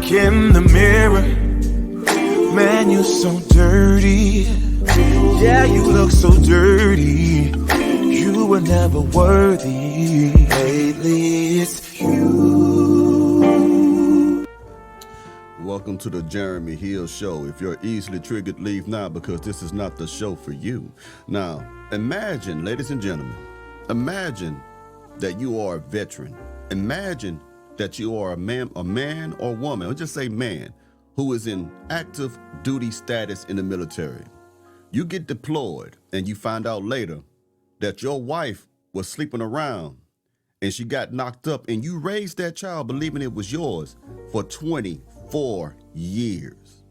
look in the mirror, man, you're so dirty. Yeah, you look so dirty. You were never worthy. Lately, it's you. Welcome to the Jeremy Hill Show. If you're easily triggered, leave now, because this is not the show for you. Now, imagine, ladies and gentlemen, imagine that you are a veteran. Imagine that you are a man or woman, or just say man, who is in active duty status in the military. You get deployed and you find out later that your wife was sleeping around and she got knocked up, and you raised that child believing it was yours for 24 years.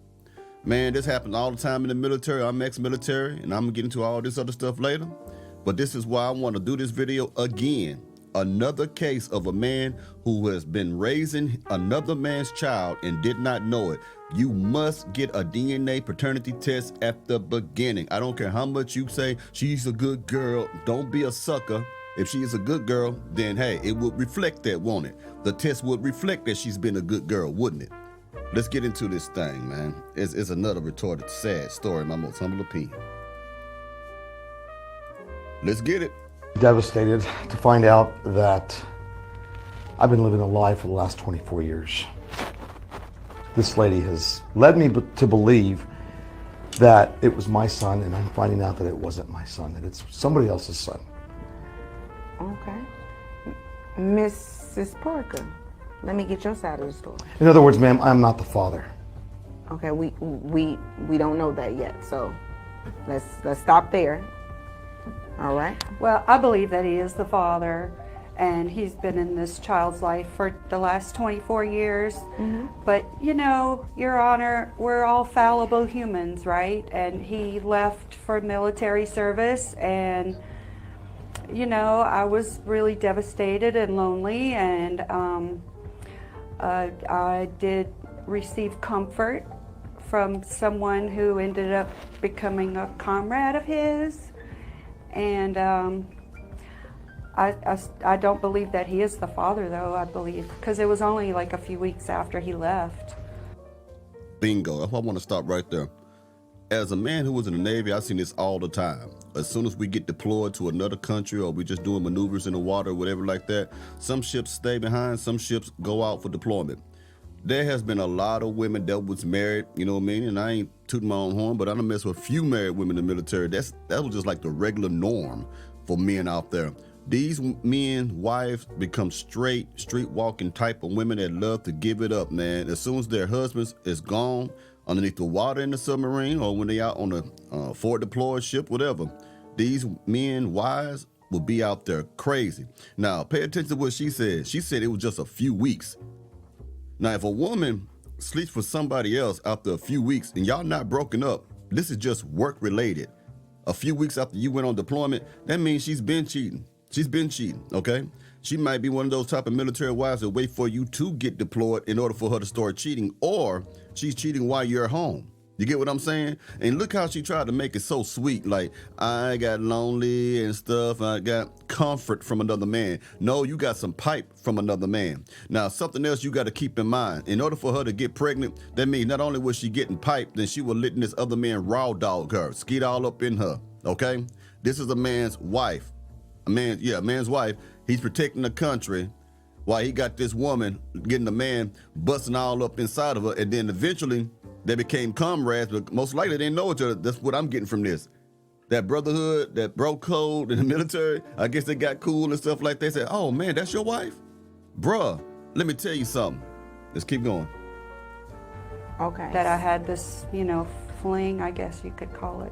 Man, this happens all the time in the military. I'm ex-military, and I'm gonna get into all this other stuff later. But this is why I want to do this video again. Another case of a man who has been raising another man's child and did not know it. You must get a DNA paternity test at the beginning. I don't care how much you say she's a good girl. Don't be a sucker. If she is a good girl, then hey, it would reflect that, won't it? The test would reflect that she's been a good girl, wouldn't it? Let's get into this thing, man. It's another retarded, sad story, my most humble opinion. Let's get it. Devastated to find out that I've been living a lie for the last 24 years. This lady has led me to believe that it was my son, and I'm finding out that it wasn't my son, that it's somebody else's son. Okay. Mrs. Parker, let me get your side of the story. In other words, ma'am, I'm not the father. Okay, we don't know that yet, so let's stop there. All right. Well, I believe that he is the father, and he's been in this child's life for the last 24 years. Mm-hmm. But, you know, Your Honor, we're all fallible humans, right? And he left for military service, and, you know, I was really devastated and lonely, and I did receive comfort from someone who ended up becoming a comrade of his. And I don't believe that he is the father, though, I believe, because it was only like a few weeks after he left. Bingo. I want to stop right there. As a man who was in the Navy, I've seen this all the time. As soon as we get deployed to another country, or we just doing maneuvers in the water or whatever like that, some ships stay behind, some ships go out for deployment. There has been a lot of women that was married, you know what I mean? And I ain't tooting my own horn, but I done messed with a few married women in the military. That was just like the regular norm for men out there. These men, wives, become straight, street walking type of women that love to give it up, man. As soon as their husbands is gone underneath the water in the submarine, or when they out on a forward deployed ship, whatever, these men, wives, will be out there crazy. Now, pay attention to what she said. She said it was just a few weeks. Now, if a woman sleeps with somebody else after a few weeks and y'all not broken up, this is just work related. A few weeks after you went on deployment, that means she's been cheating. She's been cheating, okay? She might be one of those type of military wives that wait for you to get deployed in order for her to start cheating, or she's cheating while you're home. You get what I'm saying? And look how she tried to make it so sweet, like, I got lonely and stuff, I got comfort from another man. No, you got some pipe from another man. Now, something else you got to keep in mind. In order for her to get pregnant, that means not only was she getting piped, then she was letting this other man raw dog her, skeet all up in her, okay? This is a man's wife. A man's wife. He's protecting the country while he got this woman getting the man busting all up inside of her, and then eventually they became comrades, but most likely they didn't know each other. That's what I'm getting from this. That brotherhood, that bro code in the military, I guess they got cool and stuff like that. They said, oh man, that's your wife? Bruh, let me tell you something. Let's keep going. Okay. That I had this, you know, fling, I guess you could call it.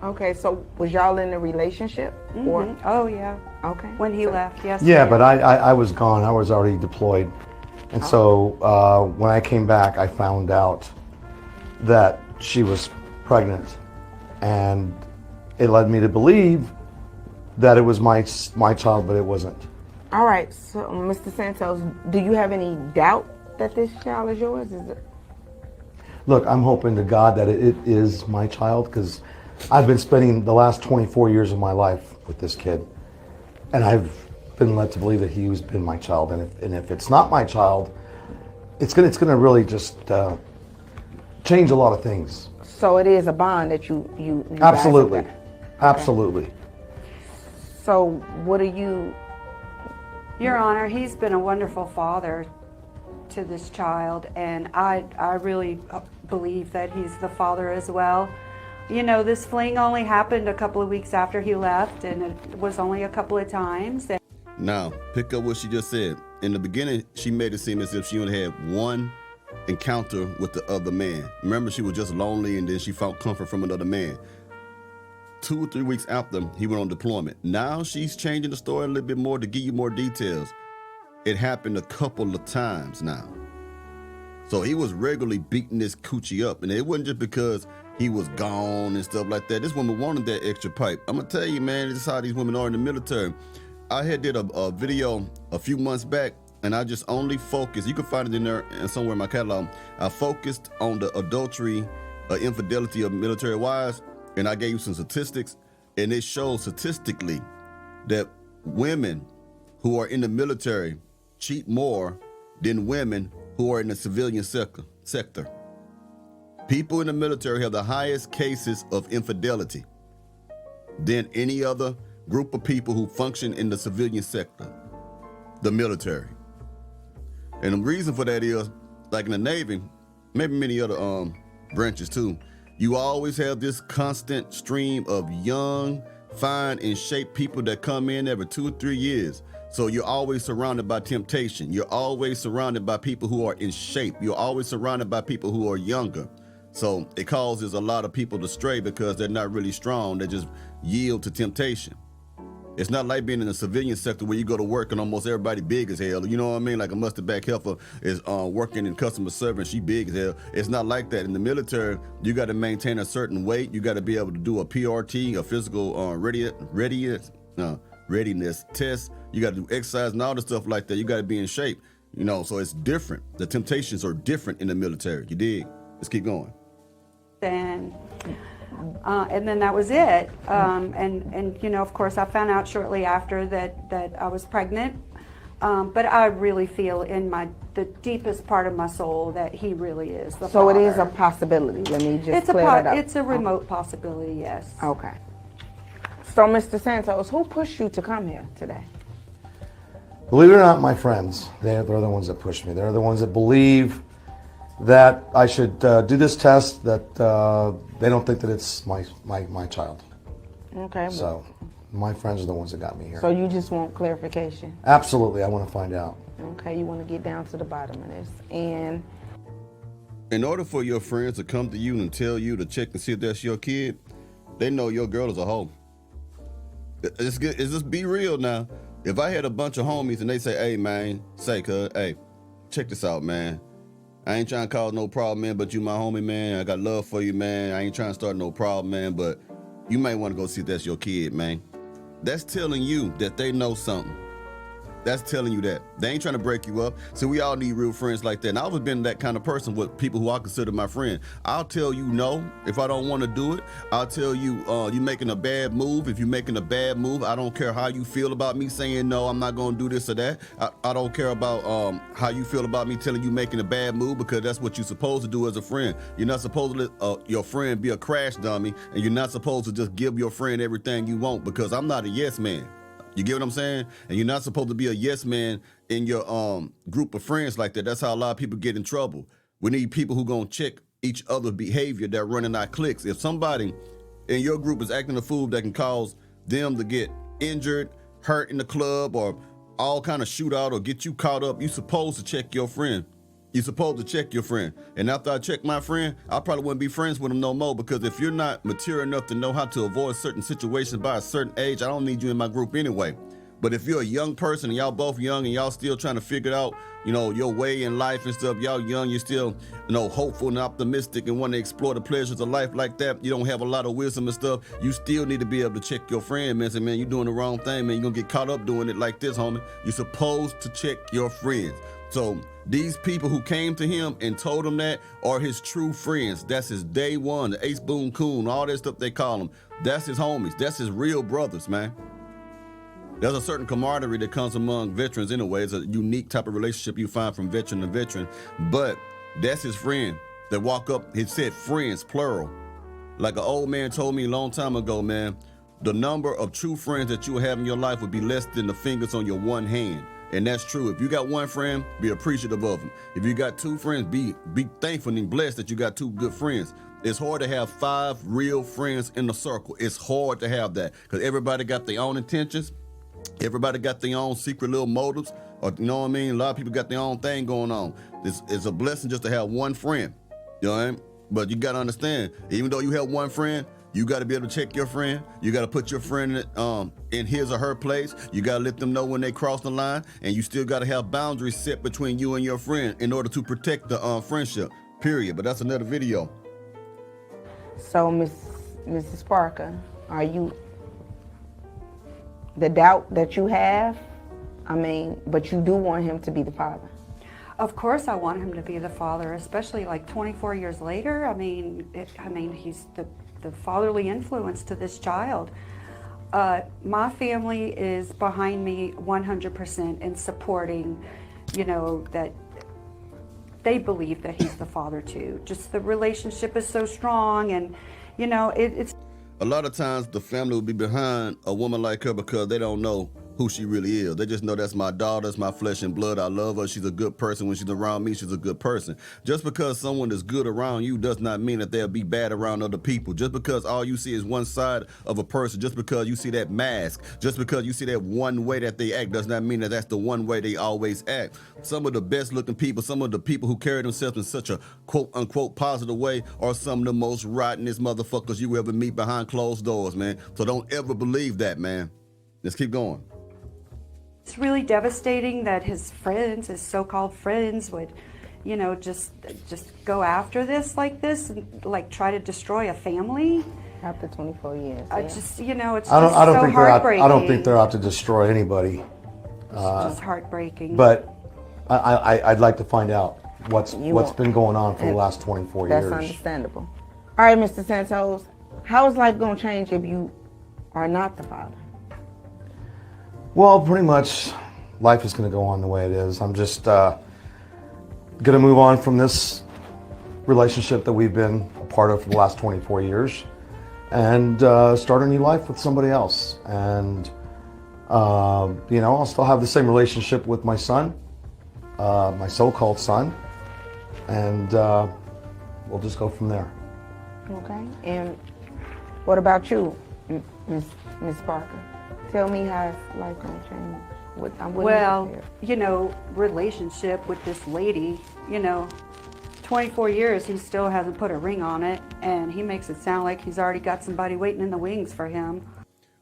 Okay, so was y'all in a relationship? Mm-hmm. Or? Oh, yeah. Okay. When he left, yes. Yeah, but I was gone. I was already deployed. And so when I came back, I found out that she was pregnant, and it led me to believe that it was my child, but it wasn't. All right, so Mr. Santos, do you have any doubt that this child is yours? Is it? Look, I'm hoping to God that it is my child, because I've been spending the last 24 years of my life with this kid, and I've been led to believe that he's been my child. And if it's not my child, it's gonna really just change a lot of things. So it is a bond that you guys have Absolutely, got. absolutely. So what are you? Your Honor, he's been a wonderful father to this child, and I really believe that he's the father as well. You know, this fling only happened a couple of weeks after he left, and it was only a couple of times. Now, pick up what she just said. In the beginning, she made it seem as if she only had one encounter with the other man. Remember, she was just lonely, and then she found comfort from another man. 2 or 3 weeks after, he went on deployment. Now she's changing the story a little bit more to give you more details. It happened a couple of times now. So he was regularly beating this coochie up, and it wasn't just because he was gone and stuff like that. This woman wanted that extra pipe. I'm gonna tell you, man, this is how these women are in the military. I had did a video a few months back, and I just only focused, you can find it in there and somewhere in my catalog. I focused on the adultery, infidelity of military wives, and I gave you some statistics, and it shows statistically that women who are in the military cheat more than women who are in the civilian sector. People in the military have the highest cases of infidelity than any other group of people who function in the civilian sector, the military. And the reason for that is, like in the Navy, maybe many other branches too, you always have this constant stream of young, fine, and shape people that come in every 2 or 3 years. So you're always surrounded by temptation. You're always surrounded by people who are in shape. You're always surrounded by people who are younger. So it causes a lot of people to stray because they're not really strong. They just yield to temptation. It's not like being in the civilian sector where you go to work and almost everybody big as hell. You know what I mean? Like a mustard back heifer is working in customer service. She big as hell. It's not like that. In the military, you got to maintain a certain weight. You got to be able to do a PRT, a physical readiness test. You got to do exercise and all the stuff like that. You got to be in shape. You know, so it's different. The temptations are different in the military. You dig? Let's keep going. And then that was it. And you know, of course, I found out shortly after that I was pregnant. But I really feel in the deepest part of my soul that he really is the So father. it is a possibility. Let me just clear that up. It's a remote possibility, yes. Okay. So, Mr. Santos, who pushed you to come here today? Believe it or not, my friends, they're the ones that push me. They're the ones that believe that I should do this test, that they don't think that it's my child. Okay. So my friends are the ones that got me here. So you just want clarification? Absolutely, I want to find out. Okay, you want to get down to the bottom of this. And In order for your friends to come to you and tell you to check and see if that's your kid, they know your girl is a hoe. It's just be real now. If I had a bunch of homies and they say, hey man, hey, check this out, man. I ain't trying to cause no problem, man, but you my homie, man. I got love for you, man. I ain't trying to start no problem, man, but you might want to go see if that's your kid, man. That's telling you that they know something. That's telling you that. They ain't trying to break you up. So we all need real friends like that. And I've always been that kind of person with people who I consider my friend. I'll tell you no if I don't want to do it. I'll tell you you making a bad move. If you're making a bad move, I don't care how you feel about me saying no, I'm not going to do this or that. I don't care about how you feel about me telling you making a bad move, because that's what you're supposed to do as a friend. You're not supposed to let your friend be a crash dummy, and you're not supposed to just give your friend everything you want, because I'm not a yes man. You get what I'm saying? And you're not supposed to be a yes man in your group of friends like that. That's how a lot of people get in trouble. We need people who gonna check each other's behavior that run in our cliques. If somebody in your group is acting a fool that can cause them to get injured, hurt in the club, or all kind of shootout, or get you caught up, you're supposed to check your friend. You're supposed to check your friend. And after I check my friend, I probably wouldn't be friends with him no more, because if you're not mature enough to know how to avoid certain situations by a certain age, I don't need you in my group anyway. But if you're a young person and y'all both young and y'all still trying to figure out, your way in life and stuff, y'all young, you're still, hopeful and optimistic and want to explore the pleasures of life like that, you don't have a lot of wisdom and stuff, you still need to be able to check your friend, man. Say, man, you're doing the wrong thing, man. You're going to get caught up doing it like this, homie. You're supposed to check your friends. So these people who came to him and told him that are his true friends. That's his day one, the ace boon coon, all that stuff they call him. That's his homies. That's his real brothers, man. There's a certain camaraderie that comes among veterans anyway. It's a unique type of relationship you find from veteran to veteran. But that's his friend that walk up, he said friends, plural. Like an old man told me a long time ago, man, the number of true friends that you will have in your life would be less than the fingers on your one hand. And that's true. If you got one friend, be appreciative of them. If you got two friends, be thankful and blessed that you got two good friends. It's hard to have 5 real friends in the circle. It's hard to have that because everybody got their own intentions. Everybody got their own secret little motives. Or, you know what I mean? A lot of people got their own thing going on. It's a blessing just to have one friend. You know what I mean? But you got to understand, even though you have one friend, you got to be able to check your friend. You got to put your friend in his or her place. You got to let them know when they cross the line. And you still got to have boundaries set between you and your friend in order to protect the friendship, period. But that's another video. So, Mrs. Parker, are you, the doubt that you have, I mean, but you do want him to be the father? Of course I want him to be the father, especially like 24 years later. I mean, he's the fatherly influence to this child. My family is behind me 100% in supporting, you know, that they believe that he's the father too. Just the relationship is so strong, and, you know, it's... A lot of times the family will be behind a woman like her because they don't know who she really is. They just know that's my daughter, it's my flesh and blood. I love her. She's a good person. When she's around me, she's a good person. Just because someone is good around you does not mean that they'll be bad around other people. Just because all you see is one side of a person, just because you see that mask, just because you see that one way that they act does not mean that that's the one way they always act. Some of the best looking people, some of the people who carry themselves in such a quote unquote positive way are some of the most rottenest motherfuckers you ever meet behind closed doors, man. So don't ever believe that, man. Let's keep going. It's really devastating that his friends, his so-called friends, would, you know, just go after this like this and like try to destroy a family. After 24 years. I Yeah. just, you know, it's I don't so think heartbreaking. I don't think they're out to destroy anybody. It's just heartbreaking. But I'd like to find out what's won't. been going on for the last 24 years. That's understandable. All right, Mr. Santos, how is life going to change if you are not the father? Well, pretty much life is going to go on the way it is. I'm just going to move on from this relationship that we've been a part of for the last 24 years and start a new life with somebody else. And, you know, I'll still have the same relationship with my son, my so-called son, and we'll just go from there. Okay. And what about you, Miss Parker? Tell me how life going to change. Well, you know, relationship with this lady, you know, 24 years, he still hasn't put a ring on it, and he makes it sound like he's already got somebody waiting in the wings for him.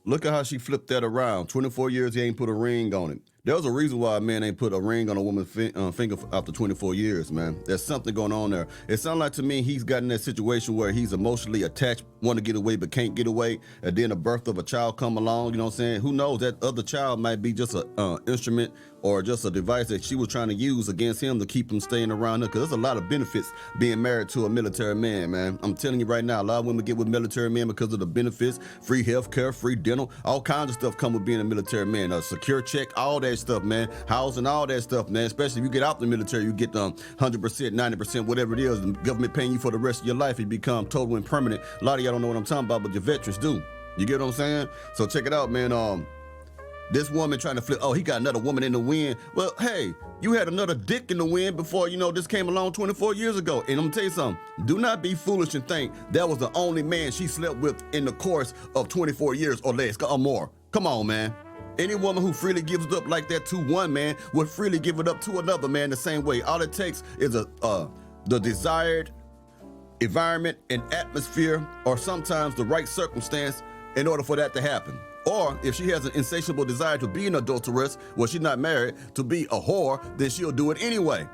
Look at how she flipped that around. 24 years, he ain't put a ring on it. There's a reason why a man ain't put a ring on a woman's finger after 24 years, man. There's something going on there. It sounds like to me he's got in that situation where he's emotionally attached, want to get away but can't get away, and then the birth of a child come along, you know what I'm saying? Who knows, that other child might be just an instrument or just a device that she was trying to use against him to keep him staying around her, because there's a lot of benefits being married to a military man, man. I'm telling you right now, a lot of women get with military men because of the benefits, free health care, free dental, all kinds of stuff come with being a military man, a secure check, all that stuff, man, housing, all that stuff, man, especially if you get out the military, you get 100%, 90%, whatever it is, the government paying you for the rest of your life, you become total and permanent. A lot of y'all don't know what I'm talking about, but your veterans do. You get what I'm saying? So check it out, man. This woman trying to flip, oh, he got another woman in the wind. Well, hey, you had another dick in the wind before, you know, this came along 24 years ago. And I'm gonna tell you something, do not be foolish and think that was the only man she slept with in the course of 24 years or less, or more. Come on, man. Any woman who freely gives it up like that to one man would freely give it up to another man the same way. All it takes is the desired environment and atmosphere, or sometimes the right circumstance in order for that to happen. Or if she has an insatiable desire to be an adulteress, well, she's not married, to be a whore, then she'll do it anyway.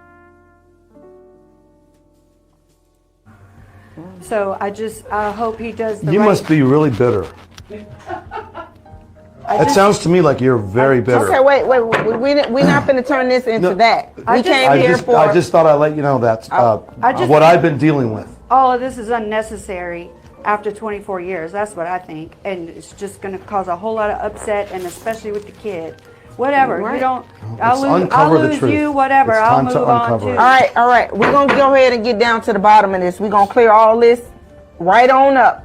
So I hope he does the You right... must be really bitter. It sounds to me like you're very bitter. Okay, wait. We're not going to turn this into that. We came here for... I just thought I'd let you know that's what I've been dealing with. All of this is unnecessary. after 24 years. That's what I think. And it's just going to cause a whole lot of upset, and especially with the kid. Whatever. Right. You don't, Let's I'll uncover the lose truth. you, whatever. It's I'll time to move on uncover too. it. All right. We're going to go ahead and get down to the bottom of this. We're going to clear all this right on up.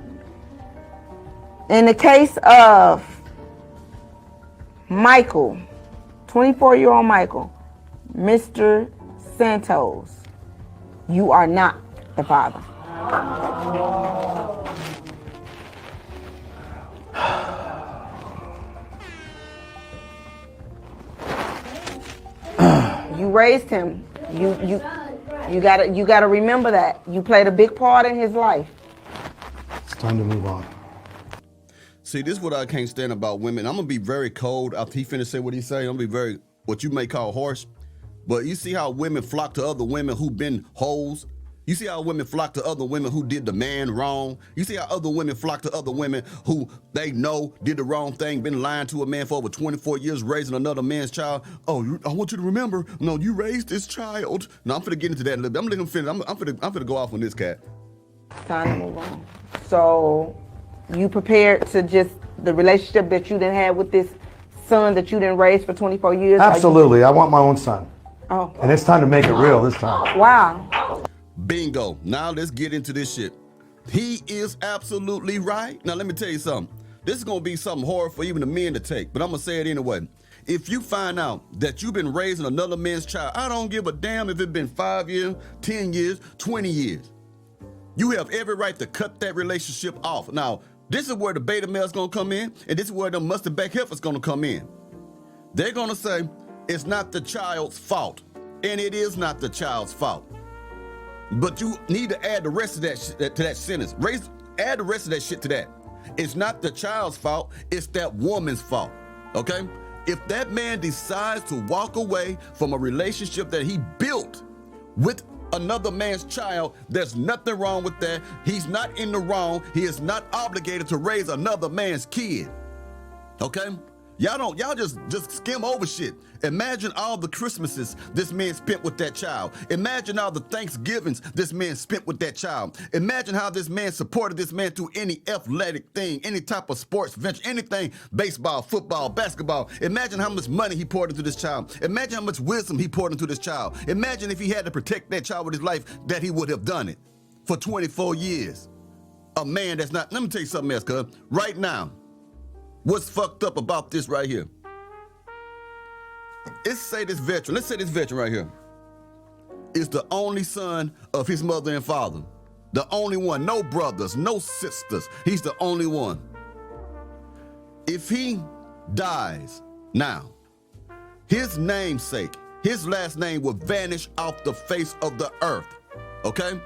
In the case of Michael, 24-year-old Michael, Mr. Santos, you are not the father. You raised him. You gotta remember that. You played a big part in his life. It's time to move on. See, this is what I can't stand about women. I'm gonna be very cold after he finished say what he say. I'm gonna be very, what you may call harsh. But you see how women flock to other women who been hoes. You see how women flock to other women who did the man wrong. You see how other women flock to other women who they know did the wrong thing, been lying to a man for over 24 years, raising another man's child. Oh, I want you to remember, no, you raised this child. No, I'm finna get into that a little bit. I'm letting him finish. I'm finna go off on this cat. Time to move on. So, you prepared to just, the relationship that you done had with this son that you done raised for 24 years? Absolutely. I want my own son. Oh. And it's time to make it real this time. Wow. Bingo. Now let's get into this shit. He is absolutely right. Now let me tell you something. This is going to be something hard for even the men to take, but I'm going to say it anyway. If you find out that you've been raising another man's child, I don't give a damn if it's been 5 years, 10 years, 20 years. You have every right to cut that relationship off. Now, this is where the beta male's going to come in, and this is where the mustard back heifer's going to come in. They're going to say, it's not the child's fault, and it is not the child's fault. But you need to add the rest of that to that sentence. Add the rest of that shit to that. It's not the child's fault, it's that woman's fault, okay? If that man decides to walk away from a relationship that he built with another man's child, there's nothing wrong with that. He's not in the wrong. He is not obligated to raise another man's kid, okay? Y'all just skim over shit. Imagine all the Christmases this man spent with that child. Imagine all the Thanksgivings this man spent with that child. Imagine how this man supported this man through any athletic thing, any type of sports venture, anything, baseball, football, basketball. Imagine how much money he poured into this child. Imagine how much wisdom he poured into this child. Imagine if he had to protect that child with his life, that he would have done it for 24 years. A man that's not, let me tell you something else, cuz. Right now, what's fucked up about this right here? Let's say this veteran right here is the only son of his mother and father. The only one, no brothers, no sisters. He's the only one. If he dies now, his namesake, his last name will vanish off the face of the earth, okay?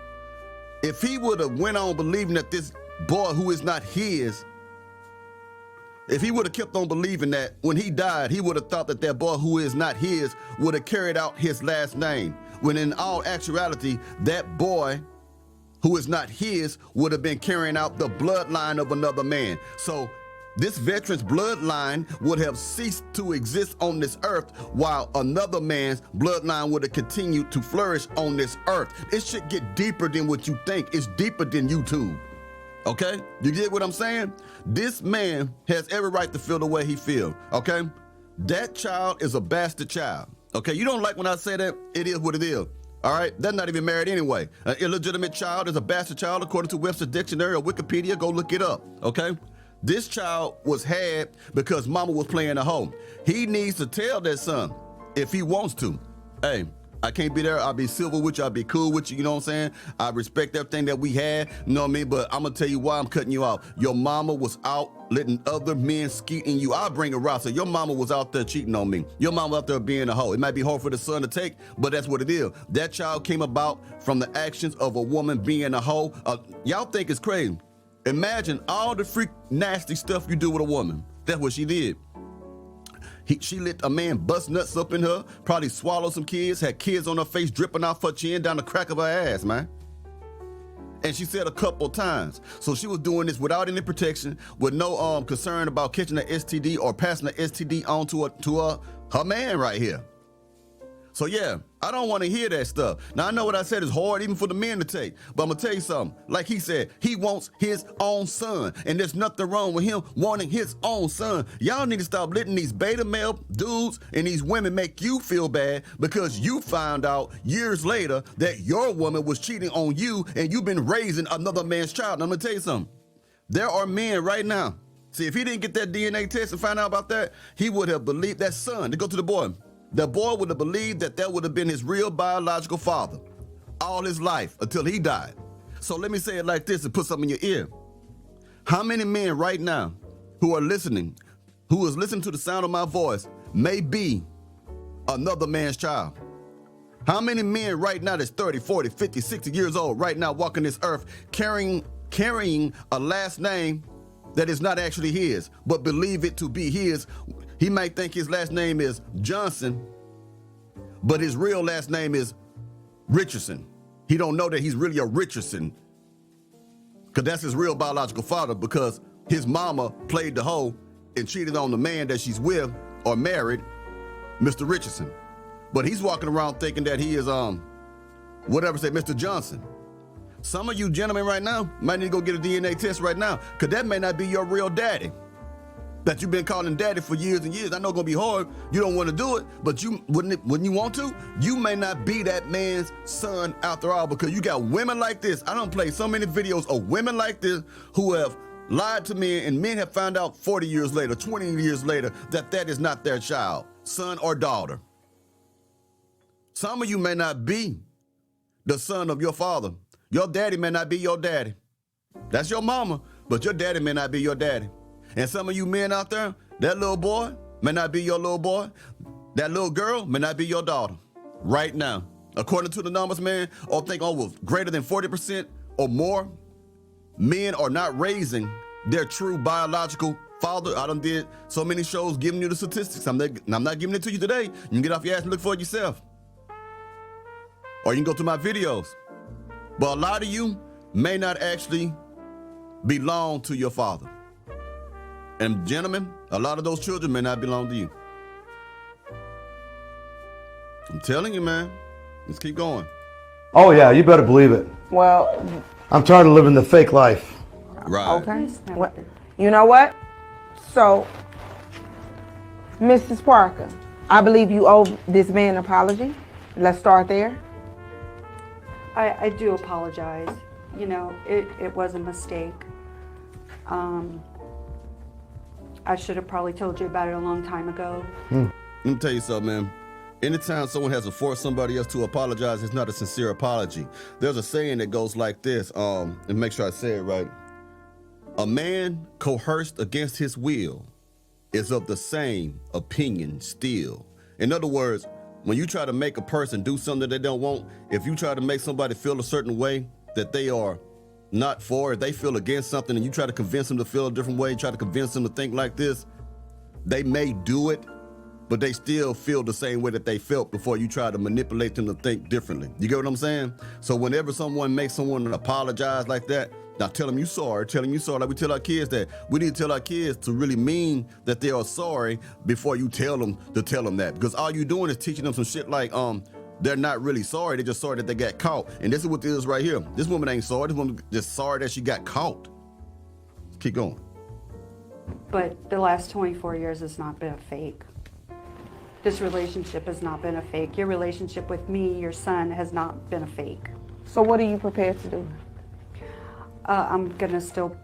If he would have went on believing that this boy who is not his, if he would have kept on believing that when he died, he would have thought that that boy who is not his would have carried out his last name. When in all actuality, that boy who is not his would have been carrying out the bloodline of another man. So this veteran's bloodline would have ceased to exist on this earth while another man's bloodline would have continued to flourish on this earth. It should get deeper than what you think. It's deeper than YouTube. Okay? You get what I'm saying? This man has every right to feel the way he feels, okay? That child is a bastard child, okay? You don't like when I say that? It is what it is, all right? They're not even married anyway. An illegitimate child is a bastard child according to Webster's Dictionary or Wikipedia. Go look it up, okay? This child was had because mama was playing a hoe. He needs to tell that son, if he wants to, hey, I can't be there. I'll be civil with you. I'll be cool with you. You know what I'm saying? I respect everything that we had. You know what I mean? But I'm going to tell you why I'm cutting you off. Your mama was out letting other men skeeting you. I'll bring a roster. Your mama was out there cheating on me. Your mama out there being a hoe. It might be hard for the son to take, but that's what it is. That child came about from the actions of a woman being a hoe. Y'all think it's crazy. Imagine all the freak nasty stuff you do with a woman. That's what she did. She let a man bust nuts up in her, probably swallowed some kids, had kids on her face dripping off her chin down the crack of her ass, man. And she said a couple times. So she was doing this without any protection, with no concern about catching an STD or passing the STD on to her man right here. So yeah, I don't want to hear that stuff. Now, I know what I said is hard even for the men to take, but I'm going to tell you something. Like he said, he wants his own son, and there's nothing wrong with him wanting his own son. Y'all need to stop letting these beta male dudes and these women make you feel bad because you found out years later that your woman was cheating on you and you've been raising another man's child. Now, I'm going to tell you something. There are men right now. See, if he didn't get that DNA test and find out about that, he would have believed that son, to go to the boy. The boy would have believed that would have been his real biological father all his life until he died. So let me say it like this and put something in your ear. How many men right now who are listening, who is listening to the sound of my voice, may be another man's child? How many men right now that's 30, 40, 50, 60 years old right now walking this earth carrying a last name that is not actually his, but believe it to be his? He might think his last name is Johnson, but his real last name is Richardson. He don't know that he's really a Richardson because that's his real biological father, because his mama played the hoe and cheated on the man that she's with or married, Mr. Richardson. But he's walking around thinking that he is, Mr. Johnson. Some of you gentlemen right now might need to go get a DNA test right now, because that may not be your real daddy that you've been calling daddy for years and years. I know it's gonna be hard. You don't want to do it, but you wouldn't you want to? You may not be that man's son after all, because you got women like this. I don't play so many videos of women like this who have lied to men, and men have found out 40 years later, 20 years later, that is not their child, son or daughter. Some of you may not be the son of your father. Your daddy may not be your daddy. That's your mama, but your daddy may not be your daddy. And some of you men out there, that little boy may not be your little boy. That little girl may not be your daughter right now. According to the numbers, man, I think greater than 40% or more men are not raising their true biological father. I done did so many shows giving you the statistics. I'm not giving it to you today. You can get off your ass and look for it yourself. Or you can go to my videos. But a lot of you may not actually belong to your father. And gentlemen, a lot of those children may not belong to you. I'm telling you, man. Let's keep going. Oh yeah, you better believe it. Well, I'm tired of living the fake life. Right. okay. Well, you know what? So, Mrs. Parker, I believe you owe this man an apology. Let's start there. I do apologize. You know, it was a mistake. I should have probably told you about it a long time ago. Let me tell you something, man. Anytime someone has to force somebody else to apologize, it's not a sincere apology. There's a saying that goes like this, and make sure I say it right. A man coerced against his will is of the same opinion still. In other words, when you try to make a person do something that they don't want, if you try to make somebody feel a certain way that they are not for, if they feel against something and you try to convince them to feel a different way, try to convince them to think like this, they may do it, but they still feel the same way that they felt before you try to manipulate them to think differently. You get what I'm saying? So whenever someone makes someone apologize like that, now tell them you sorry, like we tell our kids that. We need to tell our kids to really mean that they are sorry before you tell them to tell them that. Because all you're doing is teaching them some shit like, they're not really sorry, they're just sorry that they got caught. And this is what this is right here. This woman ain't sorry, this woman just sorry that she got caught. Keep going. But the last 24 years has not been a fake. This relationship has not been a fake. Your relationship with me, your son, has not been a fake. So what are you prepared to do? I'm gonna still,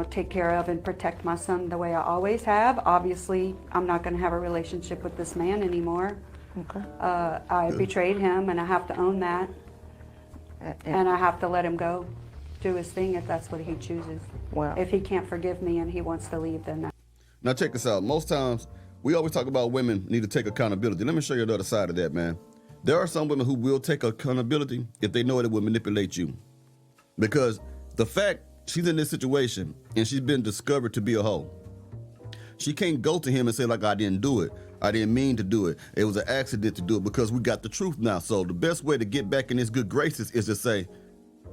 take care of and protect my son the way I always have. Obviously, I'm not gonna have a relationship with this man anymore. Okay. I betrayed him, and I have to own that. And I have to let him go, do his thing if that's what he chooses. Well, If he can't forgive me and he wants to leave, then that. Now check this out. Most times, we always talk about women need to take accountability. Let me show you the other side of that, man. There are some women who will take accountability if they know it will manipulate you. Because the fact she's in this situation and she's been discovered to be a hoe, she can't go to him and say, like, I didn't do it. I didn't mean to do it. It was an accident to do it, because we got the truth now. So the best way to get back in his good graces is to say,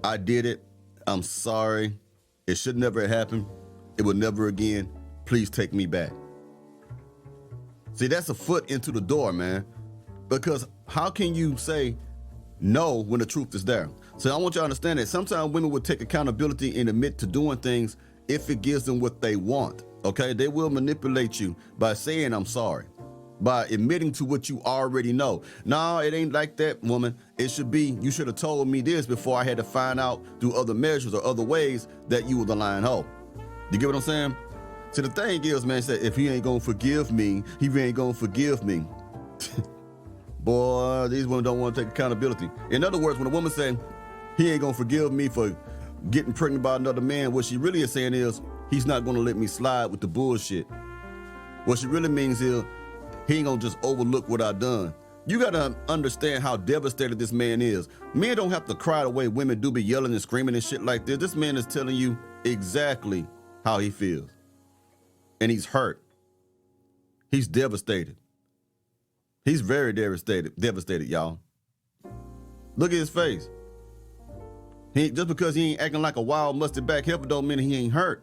I did it. I'm sorry. It should never have happened. It will never again. Please take me back. See, that's a foot into the door, man. Because how can you say no when the truth is there? So I want you to understand that sometimes women will take accountability and admit to doing things if it gives them what they want, okay? They will manipulate you by saying, I'm sorry, by admitting to what you already know. No, it ain't like that, woman. It should be, you should have told me this before I had to find out through other measures or other ways that you were the lying hoe. You get what I'm saying? So the thing is, man, said if he ain't gonna forgive me, he ain't gonna forgive me. Boy, these women don't want to take accountability. In other words, when a woman say, he ain't gonna forgive me for getting pregnant by another man, what she really is saying is, he's not gonna let me slide with the bullshit. What she really means is, he ain't gonna just overlook what I done. You gotta understand how devastated this man is. Men don't have to cry the way women do be yelling and screaming and shit like this. This man is telling you exactly how he feels. And he's hurt. He's devastated. He's very devastated, y'all. Look at his face. Just because he ain't acting like a wild mustard back heifer don't mean he ain't hurt.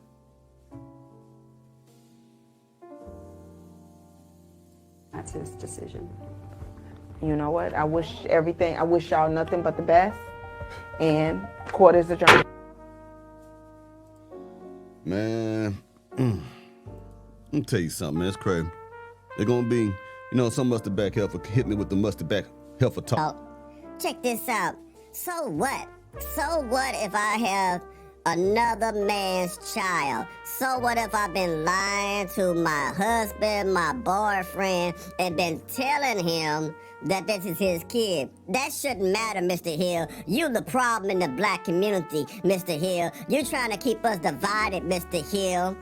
That's his decision. You know what? I wish y'all nothing but the best. And court is adjourned. Man, let me tell you something, man. It's crazy. They're gonna be, some mustard back heifer hit me with the mustard back heifer talk. Check this out. So what? So what if I have another man's child? So what if I've been lying to my husband, my boyfriend, and been telling him that this is his kid? That shouldn't matter, Mr. Hill. You the problem in the black community, Mr. Hill. You trying to keep us divided, Mr. Hill.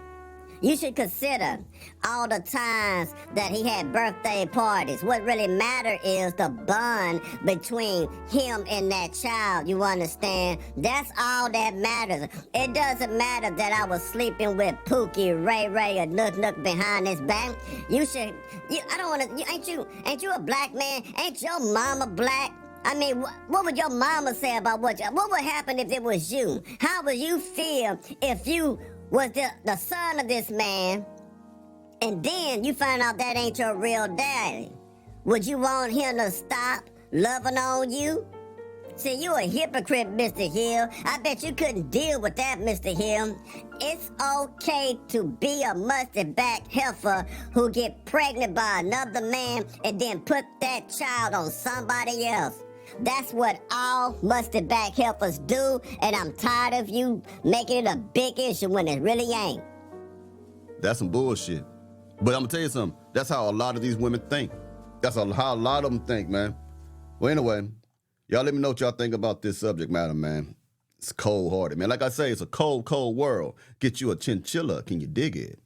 You should consider all the times that he had birthday parties. What really matters is the bond between him and that child, you understand? That's all that matters. It doesn't matter that I was sleeping with Pookie, Ray Ray, or Nook Nook behind his back. Ain't you a black man? Ain't your mama black? I mean, what would your mama say about what would happen if it was you? How would you feel if you was the son of this man, and then you find out that ain't your real daddy? Would you want him to stop loving on you? See, you a hypocrite, Mr. Hill. I bet you couldn't deal with that, Mr. Hill. It's okay to be a mustard back heifer who get pregnant by another man and then put that child on somebody else. That's what all mustard back heifers do, and I'm tired of you making it a big issue when it really ain't. That's some bullshit. But I'm gonna tell you something. That's how a lot of these women think. That's how a lot of them think, man. Well, anyway, y'all let me know what y'all think about this subject matter, man. It's cold-hearted, man. Like I say, it's a cold, cold world. Get you a chinchilla. Can you dig it?